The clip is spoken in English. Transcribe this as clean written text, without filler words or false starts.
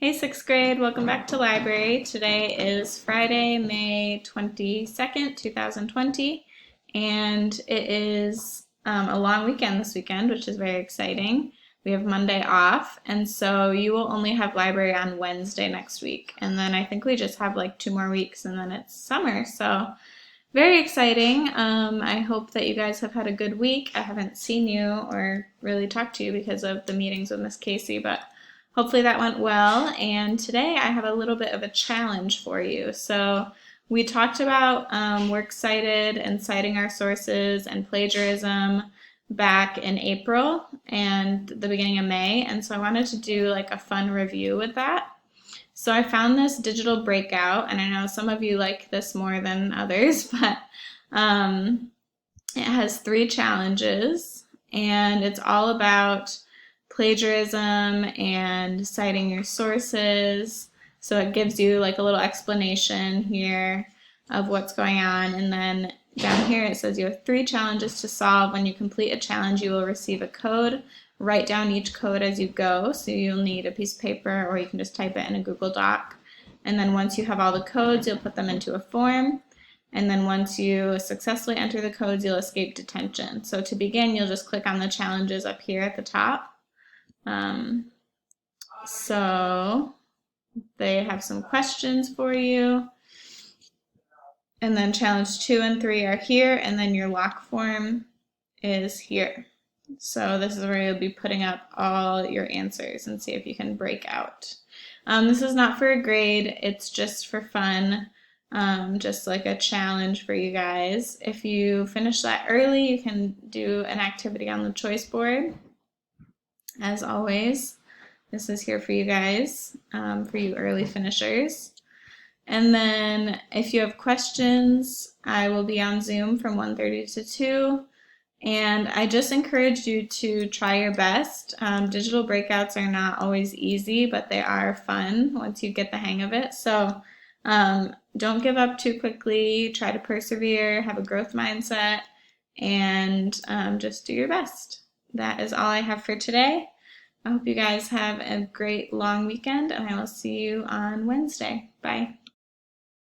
Hey, sixth grade, welcome back to library. Today is Friday, May 22nd, 2020, and it is a long weekend this weekend, which is very exciting. We have Monday off, and so you will only have library on Wednesday next week. And then I think we just have like 2 more weeks, and then it's summer, so very exciting. I hope that you guys have had a good week. I haven't seen you or really talked to you because of the meetings with Miss Casey, but hopefully that went well. And today I have a little bit of a challenge for you. So we talked about works cited and citing our sources and plagiarism back in April and the beginning of May. And so I wanted to do like a fun review with that. So I found this digital breakout, and I know some of you like this more than others, but it has 3 challenges, and it's all about plagiarism and citing your sources. So it gives you like a little explanation here of what's going on, and then down here it says you have 3 challenges to solve. When you complete a challenge, you will receive a code. Write down each code as you go, so you'll need a piece of paper or you can just type it in a Google Doc. And then once you have all the codes, you'll put them into a form. And then once you successfully enter the codes, you'll escape detention. So to begin, you'll just click on the challenges up here at the top. So they have some questions for you. And then challenge 2 and 3 are here, and then your lock form is here. So this is where you'll be putting up all your answers and see if you can break out. This is not for a grade, it's just for fun, just like a challenge for you guys. If you finish that early, you can do an activity on the choice board. As always, this is here for you guys, for you early finishers. And then if you have questions, I will be on Zoom from 1:30 to 2. And I just encourage you to try your best. Digital breakouts are not always easy, but they are fun once you get the hang of it. So don't give up too quickly. Try to persevere, have a growth mindset, and just do your best. That is all I have for today. I hope you guys have a great long weekend, and I will see you on Wednesday. Bye.